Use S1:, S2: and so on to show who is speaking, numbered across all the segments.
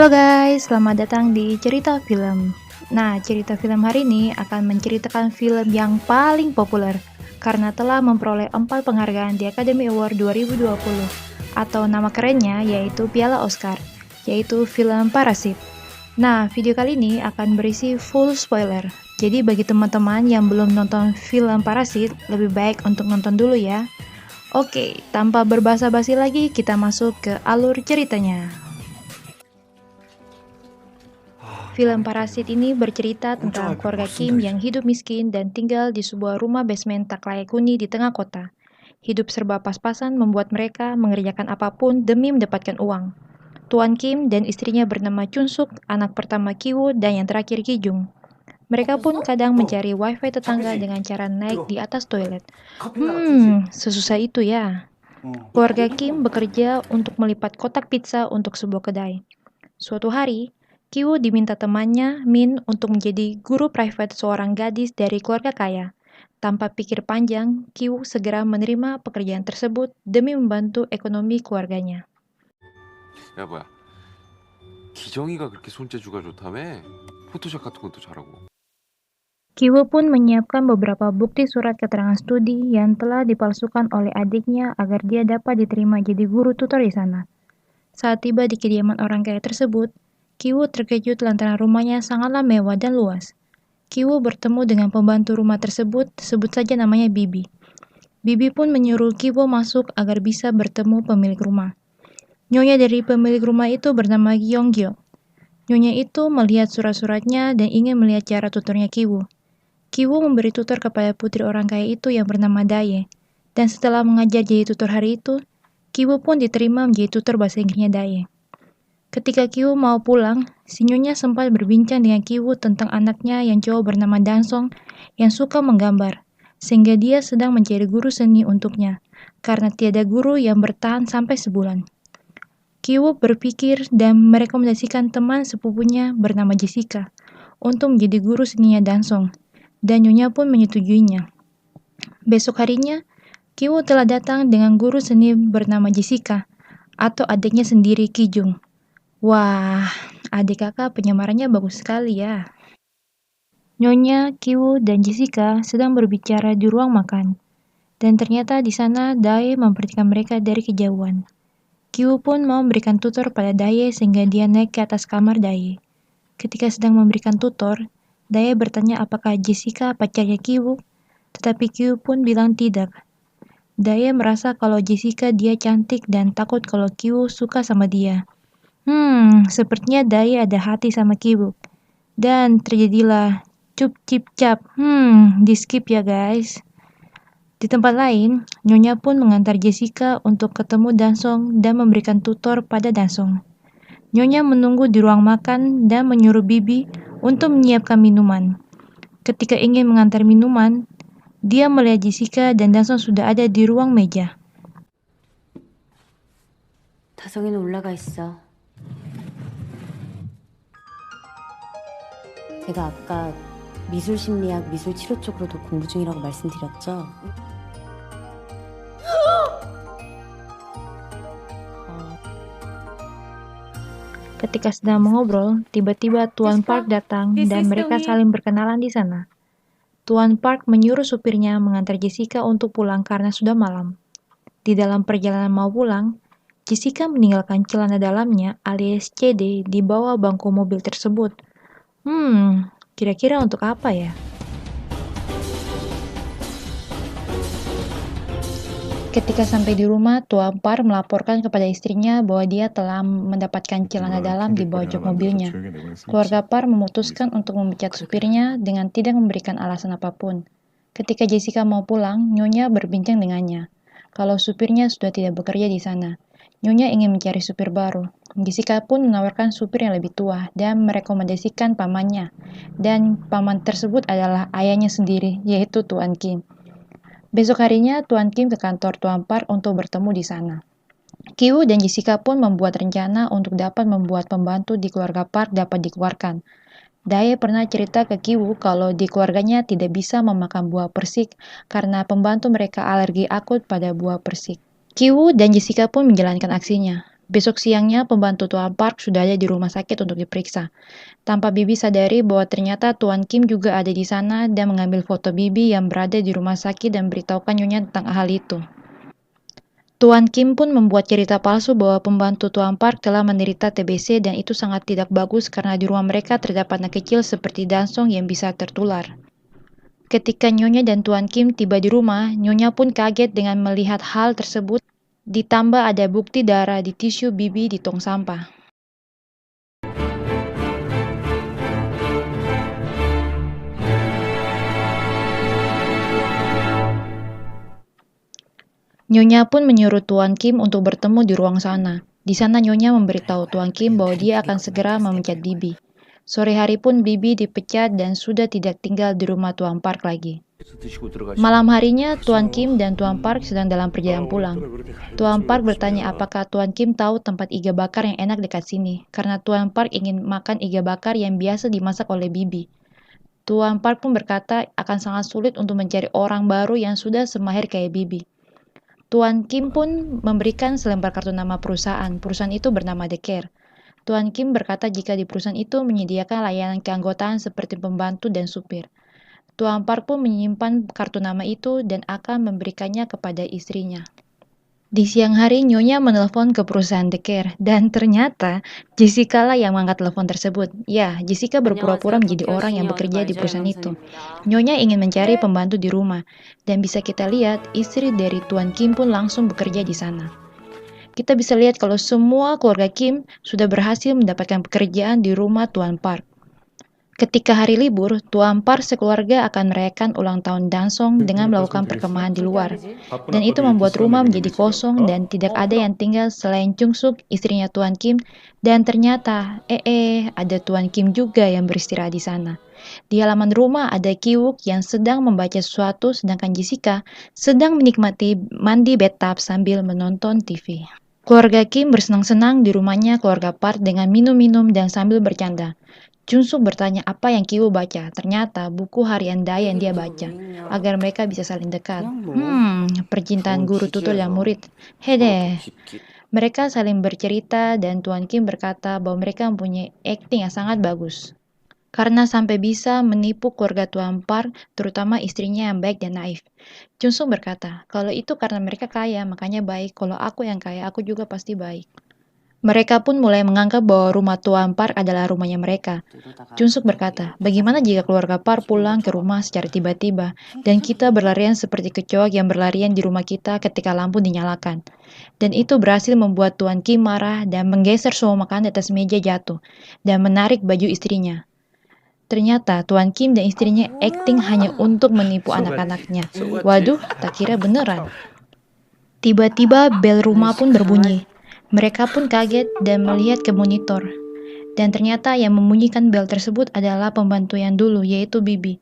S1: Halo guys, selamat datang di Cerita Film. Nah, cerita film hari ini akan menceritakan film yang paling populer karena telah memperoleh 4 penghargaan di Academy Award 2020 atau nama kerennya yaitu Piala Oscar, yaitu film Parasit. Nah, video kali ini akan berisi full spoiler. Jadi bagi teman-teman yang belum nonton film Parasit, lebih baik untuk nonton dulu ya. Oke, tanpa berbasa-basi lagi, kita masuk ke alur ceritanya. Film Parasit ini bercerita tentang keluarga Kim yang hidup miskin dan tinggal di sebuah rumah basement tak layak huni di tengah kota. Hidup serba pas-pasan membuat mereka mengerjakan apapun demi mendapatkan uang. Tuan Kim dan istrinya bernama Chun Suk, anak pertama Kiwoo, dan yang terakhir Ki Jung. Mereka pun kadang mencari wifi tetangga dengan cara naik di atas toilet. Sesusah itu ya. Keluarga Kim bekerja untuk melipat kotak pizza untuk sebuah kedai. Suatu hari, Kiwoo diminta temannya, Min, untuk menjadi guru private seorang gadis dari keluarga kaya. Tanpa pikir panjang, Kiwoo segera menerima pekerjaan tersebut demi membantu ekonomi keluarganya.
S2: 야 뭐야 기정이가 그렇게 손재주가 좋다며? 포토샵 같은 것도 잘하고.
S1: Kiwoo pun menyiapkan beberapa bukti surat keterangan studi yang telah dipalsukan oleh adiknya agar dia dapat diterima jadi guru tutor di sana. Saat tiba di kediaman orang kaya tersebut, Kiwoo terkejut lantaran rumahnya sangatlah mewah dan luas. Kiwoo bertemu dengan pembantu rumah tersebut, sebut saja namanya Bibi. Bibi pun menyuruh Kiwoo masuk agar bisa bertemu pemilik rumah. Nyonya dari pemilik rumah itu bernama Gyeonggyo. Nyonya itu melihat surat-suratnya dan ingin melihat cara tutornya Kiwoo. Kiwoo memberi tutor kepada putri orang kaya itu yang bernama Daye. Dan setelah mengajar jadi tutor hari itu, Kiwoo pun diterima menjadi tutor bahasa Inggrisnya Daye. Ketika Kiwoo mau pulang, si Nyonya sempat berbincang dengan Kiwoo tentang anaknya yang cowok bernama Dansong yang suka menggambar, sehingga dia sedang mencari guru seni untuknya, karena tiada guru yang bertahan sampai sebulan. Kiwoo berpikir dan merekomendasikan teman sepupunya bernama Jessica untuk menjadi guru seninya Dansong, dan Nyonya pun menyetujuinya. Besok harinya, Kiwoo telah datang dengan guru seni bernama Jessica, atau adiknya sendiri Ki Jung. Wah, adik kakak penyamarannya bagus sekali ya. Nyonya, Kiwoo, dan Jessica sedang berbicara di ruang makan. Dan ternyata di sana Daye memperhatikan mereka dari kejauhan. Kiwoo pun mau memberikan tutor pada Daye sehingga dia naik ke atas kamar Daye. Ketika sedang memberikan tutor, Daye bertanya apakah Jessica pacarnya Kiwoo, tetapi Kiwoo pun bilang tidak. Daye merasa kalau Jessica dia cantik dan takut kalau Kiwoo suka sama dia. Sepertinya Daye ada hati sama Kiwoo. Dan terjadilah cup cip cap. Di skip ya guys. Di tempat lain, Nyonya pun mengantar Jessica untuk ketemu Dansong dan memberikan tutor pada Dansong. Nyonya menunggu di ruang makan dan menyuruh Bibi untuk menyiapkan minuman. Ketika ingin mengantar minuman, dia melihat Jessica dan Dansong sudah ada di ruang meja.
S3: 다성이는 올라가 있어. 제가 아까 미술심리학, 미술치료 쪽으로도 공부 중이라고 말씀드렸죠?
S1: Ketika sedang mengobrol, tiba-tiba Tuan Park datang dan mereka saling berkenalan di sana. Tuan Park menyuruh supirnya mengantar Jessica untuk pulang karena sudah malam. Di dalam perjalanan mau pulang, Jessica meninggalkan celana dalamnya alias CD di bawah bangku mobil tersebut. Kira-kira untuk apa ya? Ketika sampai di rumah, Tuan Park melaporkan kepada istrinya bahwa dia telah mendapatkan celana dalam di bawah jok mobilnya. Keluarga Park memutuskan untuk memecat supirnya dengan tidak memberikan alasan apapun. Ketika Jessica mau pulang, Nyonya berbincang dengannya. Kalau supirnya sudah tidak bekerja di sana, Nyonya ingin mencari supir baru. Jessica pun menawarkan supir yang lebih tua dan merekomendasikan pamannya. Dan paman tersebut adalah ayahnya sendiri, yaitu Tuan Kim. Besok harinya, Tuan Kim ke kantor Tuan Park untuk bertemu di sana. Kiwoo dan Jessica pun membuat rencana untuk dapat membuat pembantu di keluarga Park dapat dikeluarkan. Daye pernah cerita ke Kiwoo kalau di keluarganya tidak bisa memakan buah persik karena pembantu mereka alergi akut pada buah persik. Kiwoo dan Jessica pun menjalankan aksinya. Besok siangnya, pembantu Tuan Park sudah ada di rumah sakit untuk diperiksa. Tanpa Bibi sadari bahwa ternyata Tuan Kim juga ada di sana dan mengambil foto Bibi yang berada di rumah sakit dan beritahukan Nyonya tentang hal itu. Tuan Kim pun membuat cerita palsu bahwa pembantu Tuan Park telah menderita TBC dan itu sangat tidak bagus karena di rumah mereka terdapat anak kecil seperti Dansong yang bisa tertular. Ketika Nyonya dan Tuan Kim tiba di rumah, Nyonya pun kaget dengan melihat hal tersebut, ditambah ada bukti darah di tisu Bibi di tong sampah. Nyonya pun menyuruh Tuan Kim untuk bertemu di ruang sana. Di sana Nyonya memberitahu Tuan Kim bahwa dia akan segera memecat Bibi. Sore hari pun Bibi dipecat dan sudah tidak tinggal di rumah Tuan Park lagi. Malam harinya, Tuan Kim dan Tuan Park sedang dalam perjalanan pulang. Tuan Park bertanya apakah Tuan Kim tahu tempat iga bakar yang enak dekat sini, karena Tuan Park ingin makan iga bakar yang biasa dimasak oleh Bibi. Tuan Park pun berkata akan sangat sulit untuk mencari orang baru yang sudah semahir kayak Bibi. Tuan Kim pun memberikan selembar kartu nama perusahaan. Perusahaan itu bernama The Care. Tuan Kim berkata jika di perusahaan itu menyediakan layanan keanggotaan seperti pembantu dan supir. Tuan Park pun menyimpan kartu nama itu dan akan memberikannya kepada istrinya. Di siang hari, Nyonya menelpon ke perusahaan The Care, dan ternyata Jessica lah yang mengangkat telepon tersebut. Ya, Jessica berpura-pura menjadi orang yang bekerja di perusahaan itu. Nyonya ingin mencari pembantu di rumah, dan bisa kita lihat istri dari Tuan Kim pun langsung bekerja di sana. Kita bisa lihat kalau semua keluarga Kim sudah berhasil mendapatkan pekerjaan di rumah Tuan Park. Ketika hari libur, Tuan Park sekeluarga akan merayakan ulang tahun Dansong dengan melakukan perkemahan di luar. Dan itu membuat rumah menjadi kosong dan tidak ada yang tinggal selain Chung Suk, istrinya Tuan Kim. Dan ternyata, ada Tuan Kim juga yang beristirahat di sana. Di halaman rumah ada Ki-wook yang sedang membaca sesuatu, sedangkan Jessica sedang menikmati mandi bathtub sambil menonton TV. Keluarga Kim bersenang-senang di rumahnya keluarga Park dengan minum-minum dan sambil bercanda. Chung Suk bertanya apa yang Ki-wook baca. Ternyata buku harian Dae yang dia baca, agar mereka bisa saling dekat. Percintaan guru tutor dan murid. Hede. Mereka saling bercerita dan Tuan Kim berkata bahwa mereka mempunyai akting yang sangat bagus. Karena sampai bisa menipu keluarga Tuan Park, terutama istrinya yang baik dan naif. Chung Suk berkata, kalau itu karena mereka kaya, makanya baik. Kalau aku yang kaya, aku juga pasti baik. Mereka pun mulai menganggap bahwa rumah Tuan Park adalah rumahnya mereka. Chung Suk berkata, bagaimana jika keluarga Park pulang ke rumah secara tiba-tiba, dan kita berlarian seperti kecoak yang berlarian di rumah kita ketika lampu dinyalakan. Dan itu berhasil membuat Tuan Kim marah dan menggeser semua makanan di atas meja jatuh, dan menarik baju istrinya. Ternyata Tuan Kim dan istrinya akting hanya untuk menipu anak-anaknya. Waduh, tak kira beneran. Tiba-tiba bel rumah pun berbunyi. Mereka pun kaget dan melihat ke monitor. Dan ternyata yang membunyikan bel tersebut adalah pembantu yang dulu, yaitu Bibi.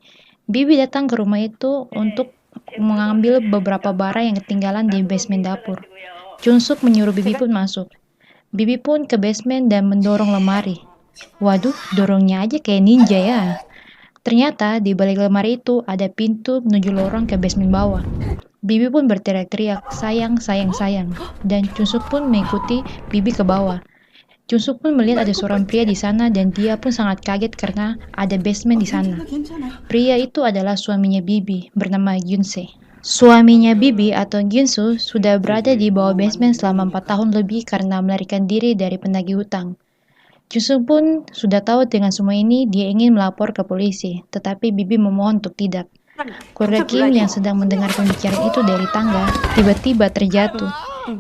S1: Bibi datang ke rumah itu untuk mengambil beberapa barang yang ketinggalan di basement dapur. Chung Suk menyuruh Bibi pun masuk. Bibi pun ke basement dan mendorong lemari. Waduh, dorongnya aja kayak ninja ya. Ternyata di balik lemari itu ada pintu menuju lorong ke basement bawah. Bibi pun berteriak-teriak, sayang, sayang, sayang. Dan Chung Suk pun mengikuti Bibi ke bawah. Chung Suk pun melihat ada seorang pria di sana dan dia pun sangat kaget karena ada basement di sana. Pria itu adalah suaminya Bibi, bernama Gyunse. Suaminya Bibi atau Gyunsu sudah berada di bawah basement selama 4 tahun lebih karena melarikan diri dari penagih hutang. Chung Suk pun sudah tahu dengan semua ini, dia ingin melapor ke polisi, tetapi Bibi memohon untuk tidak. Keluarga Kim yang sedang mendengar pembicaraan itu dari tangga, tiba-tiba terjatuh.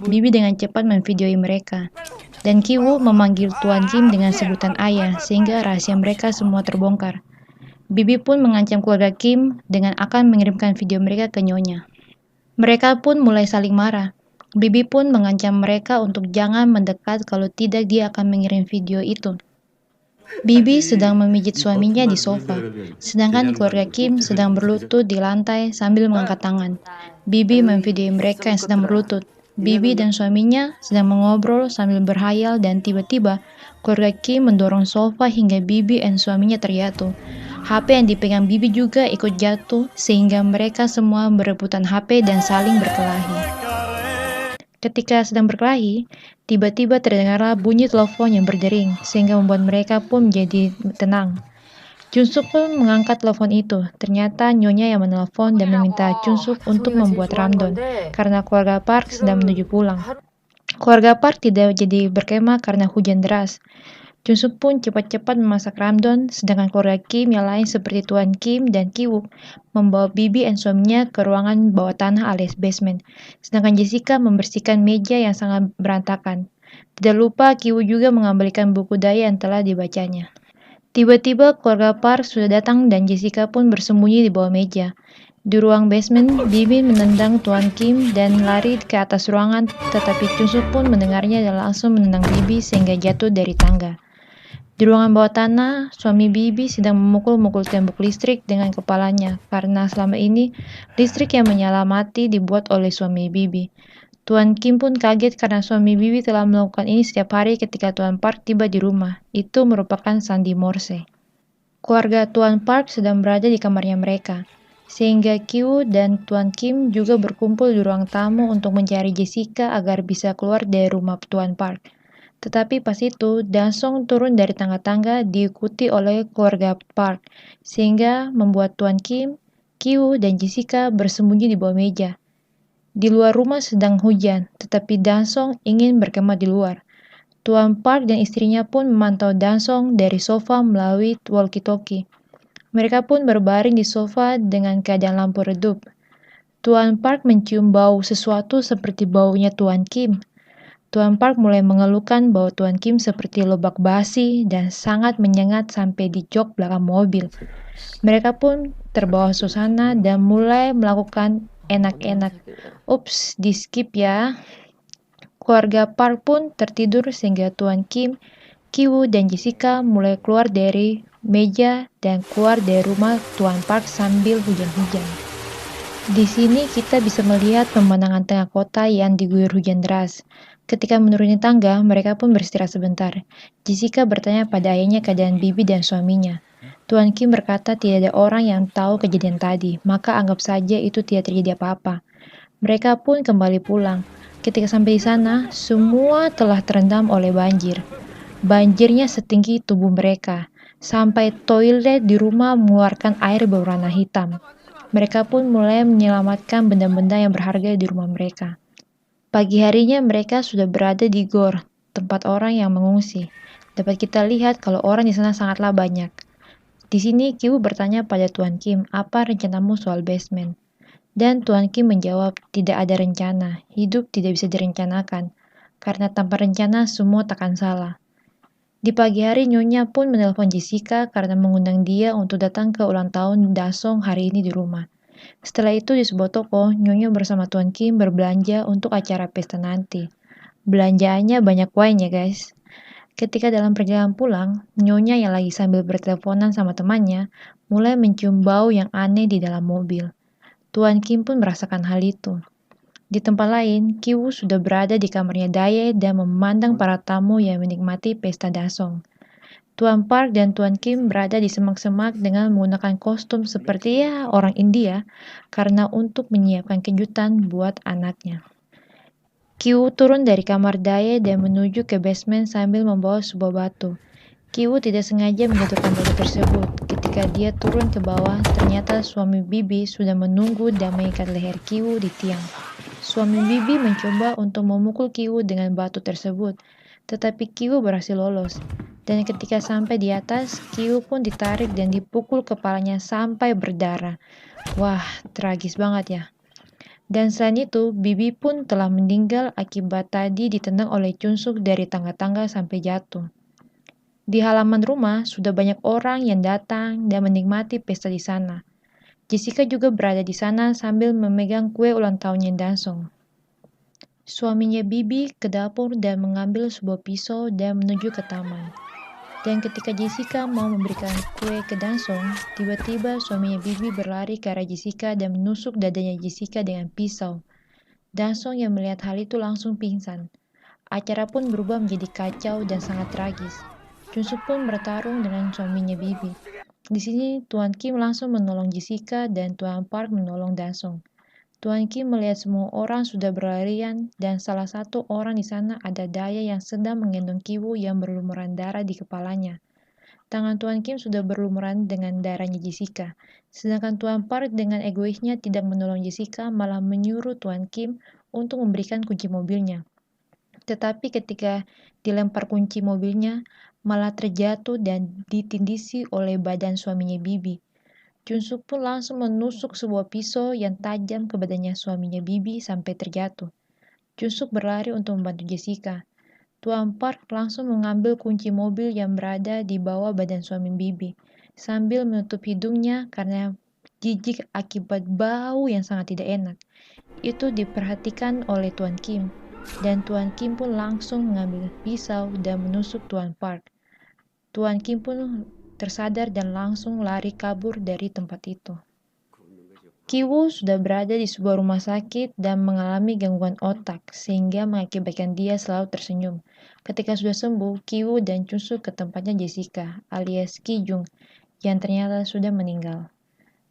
S1: Bibi dengan cepat memvideoi mereka. Dan Ki-wook memanggil Tuan Kim dengan sebutan ayah, sehingga rahasia mereka semua terbongkar. Bibi pun mengancam keluarga Kim dengan akan mengirimkan video mereka ke Nyonya. Mereka pun mulai saling marah. Bibi pun mengancam mereka untuk jangan mendekat kalau tidak dia akan mengirim video itu. Bibi sedang memijit suaminya di sofa, sedangkan keluarga Kim sedang berlutut di lantai sambil mengangkat tangan. Bibi memvideoi mereka yang sedang berlutut. Bibi dan suaminya sedang mengobrol sambil berhayal dan tiba-tiba keluarga Kim mendorong sofa hingga Bibi dan suaminya terjatuh. HP yang dipegang Bibi juga ikut jatuh sehingga mereka semua berebutan HP dan saling berkelahi. Ketika sedang berkelahi, tiba-tiba terdengarlah bunyi telepon yang berdering, sehingga membuat mereka pun menjadi tenang. Junsuk pun mengangkat telepon itu. Ternyata nyonya yang menelpon dan meminta Junsuk untuk membuat ramdon, karena keluarga Park sedang menuju pulang. Keluarga Park tidak jadi berkemah karena hujan deras. Junsuk pun cepat-cepat memasak ramdon, sedangkan keluarga Kim yang lain seperti Tuan Kim dan Kiwook membawa Bibi dan suaminya ke ruangan bawah tanah alias basement, sedangkan Jessica membersihkan meja yang sangat berantakan. Tidak lupa Kiwook juga mengembalikan buku daya yang telah dibacanya. Tiba-tiba keluarga Park sudah datang dan Jessica pun bersembunyi di bawah meja. Di ruang basement, Bibi menendang Tuan Kim dan lari ke atas ruangan, tetapi Junsuk pun mendengarnya dan langsung menendang Bibi sehingga jatuh dari tangga. Di ruangan bawah tanah, suami Bibi sedang memukul-mukul tembok listrik dengan kepalanya karena selama ini listrik yang menyala mati dibuat oleh suami Bibi. Tuan Kim pun kaget karena suami Bibi telah melakukan ini setiap hari ketika Tuan Park tiba di rumah. Itu merupakan sandi Morse. Keluarga Tuan Park sedang berada di kamarnya mereka, sehingga Kyu dan Tuan Kim juga berkumpul di ruang tamu untuk mencari Jessica agar bisa keluar dari rumah Tuan Park. Tetapi pas itu, Dansong turun dari tangga-tangga diikuti oleh keluarga Park, sehingga membuat Tuan Kim, Kyu, dan Jessica bersembunyi di bawah meja. Di luar rumah sedang hujan, tetapi Dansong ingin berkemah di luar. Tuan Park dan istrinya pun memantau Dansong dari sofa melalui walkie-talkie. Mereka pun berbaring di sofa dengan keadaan lampu redup. Tuan Park mencium bau sesuatu seperti baunya Tuan Kim. Tuan Park mulai mengeluhkan bahwa Tuan Kim seperti lobak basi dan sangat menyengat sampai di jok belakang mobil. Mereka pun terbawa suasana dan mulai melakukan enak-enak. Ups, di skip ya. Keluarga Park pun tertidur sehingga Tuan Kim, Kiwoo, dan Jessica mulai keluar dari meja dan keluar dari rumah Tuan Park sambil hujan-hujan. Di sini kita bisa melihat pemandangan tengah kota yang diguyur hujan deras. Ketika menuruni tangga, mereka pun beristirahat sebentar. Jessica bertanya pada ayahnya keadaan Bibi dan suaminya. Tuan Kim berkata tidak ada orang yang tahu kejadian tadi, maka anggap saja itu tidak terjadi apa-apa. Mereka pun kembali pulang. Ketika sampai di sana, semua telah terendam oleh banjir. Banjirnya setinggi tubuh mereka, sampai toilet di rumah mengeluarkan air berwarna hitam. Mereka pun mulai menyelamatkan benda-benda yang berharga di rumah mereka. Pagi harinya mereka sudah berada di gor, tempat orang yang mengungsi. Dapat kita lihat kalau orang di sana sangatlah banyak. Di sini Kiwoo bertanya pada Tuan Kim, apa rencanamu soal basement? Dan Tuan Kim menjawab, tidak ada rencana, hidup tidak bisa direncanakan, karena tanpa rencana semua takkan salah. Di pagi hari Nyonya pun menelpon Jessica karena mengundang dia untuk datang ke ulang tahun Dasong hari ini di rumah. Setelah itu di sebuah toko, Nyonya bersama Tuan Kim berbelanja untuk acara pesta nanti. Belanjaannya banyak wine ya guys. Ketika dalam perjalanan pulang, Nyonya yang lagi sambil berteleponan sama temannya, mulai mencium bau yang aneh di dalam mobil. Tuan Kim pun merasakan hal itu. Di tempat lain, Kiwoo sudah berada di kamarnya Daye dan memandang para tamu yang menikmati pesta Dasong. Tuan Park dan Tuan Kim berada di semak-semak dengan menggunakan kostum seperti ya orang India karena untuk menyiapkan kejutan buat anaknya. Kiwoo turun dari kamar Daye dan menuju ke basement sambil membawa sebuah batu. Kiwoo tidak sengaja menjatuhkan batu tersebut. Ketika dia turun ke bawah, ternyata suami Bibi sudah menunggu dan mengikat leher Kiwoo di tiang. Suami Bibi mencoba untuk memukul Kiwoo dengan batu tersebut, tetapi Kiwoo berhasil lolos. Dan ketika sampai di atas, Kiwoo pun ditarik dan dipukul kepalanya sampai berdarah. Wah, tragis banget ya. Dan selain itu, Bibi pun telah meninggal akibat tadi ditendang oleh Junsuk dari tangga-tangga sampai jatuh. Di halaman rumah, sudah banyak orang yang datang dan menikmati pesta di sana. Jessica juga berada di sana sambil memegang kue ulang tahunnya Dansong. Suaminya Bibi ke dapur dan mengambil sebuah pisau dan menuju ke taman. Dan ketika Jessica mau memberikan kue ke Dansong, tiba-tiba suaminya Bibi berlari ke arah Jessica dan menusuk dadanya Jessica dengan pisau. Dansong yang melihat hal itu langsung pingsan. Acara pun berubah menjadi kacau dan sangat tragis. Junsuk pun bertarung dengan suaminya Bibi. Di sini Tuan Kim langsung menolong Jessica dan Tuan Park menolong Dansong. Tuan Kim melihat semua orang sudah berlarian dan salah satu orang di sana ada daya yang sedang menggendong Ki-woo yang berlumuran darah di kepalanya. Tangan Tuan Kim sudah berlumuran dengan darahnya Jessica. Sedangkan Tuan Park dengan egoisnya tidak menolong Jessica, malah menyuruh Tuan Kim untuk memberikan kunci mobilnya. Tetapi ketika dilempar kunci mobilnya, malah terjatuh dan ditindisi oleh badan suaminya Bibi. Jun-suk pun langsung menusuk sebuah pisau yang tajam ke badannya suaminya Bibi sampai terjatuh. Jun-suk berlari untuk membantu Jessica. Tuan Park langsung mengambil kunci mobil yang berada di bawah badan suami Bibi, sambil menutup hidungnya karena jijik akibat bau yang sangat tidak enak. Itu diperhatikan oleh Tuan Kim, dan Tuan Kim pun langsung mengambil pisau dan menusuk Tuan Park. Tuan Kim pun tersadar dan langsung lari kabur dari tempat itu. Ki-woo sudah berada di sebuah rumah sakit dan mengalami gangguan otak, sehingga mengakibatkan dia selalu tersenyum. Ketika sudah sembuh, Ki-woo dan Jun-suk ke tempatnya Jessica, alias Ki-jung, yang ternyata sudah meninggal.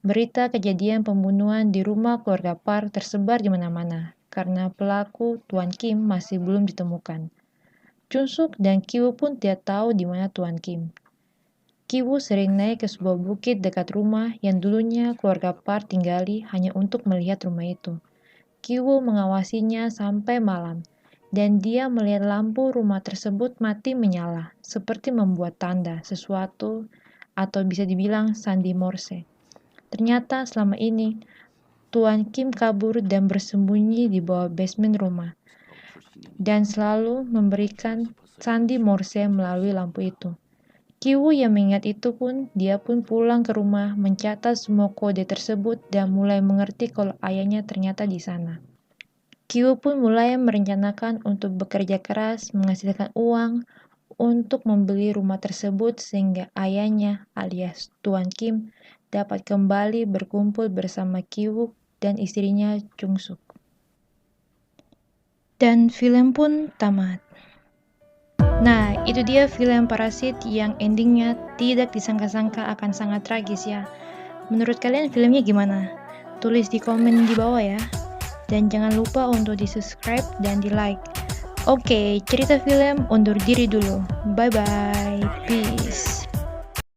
S1: Berita kejadian pembunuhan di rumah keluarga Park tersebar di mana-mana, karena pelaku Tuan Kim masih belum ditemukan. Jun-suk dan Ki-woo pun tidak tahu di mana Tuan Kim. Ki-woo sering naik ke sebuah bukit dekat rumah yang dulunya keluarga Park tinggali hanya untuk melihat rumah itu. Ki-woo mengawasinya sampai malam, dan dia melihat lampu rumah tersebut mati menyala, seperti membuat tanda sesuatu atau bisa dibilang sandi Morse. Ternyata selama ini, Tuan Kim kabur dan bersembunyi di bawah basement rumah, dan selalu memberikan sandi Morse melalui lampu itu. Ki-woo yang mengingat itu pun, dia pun pulang ke rumah, mencatat semua kode tersebut dan mulai mengerti kalau ayahnya ternyata di sana. Ki-woo pun mulai merencanakan untuk bekerja keras, menghasilkan uang untuk membeli rumah tersebut sehingga ayahnya alias Tuan Kim dapat kembali berkumpul bersama Ki-woo dan istrinya Jung-suk. Dan film pun tamat. Nah, itu dia film Parasit yang endingnya tidak disangka-sangka akan sangat tragis ya. Menurut kalian filmnya gimana? Tulis di komen di bawah ya. Dan jangan lupa untuk di-subscribe dan di-like. Oke, cerita film undur diri dulu. Bye-bye. Peace.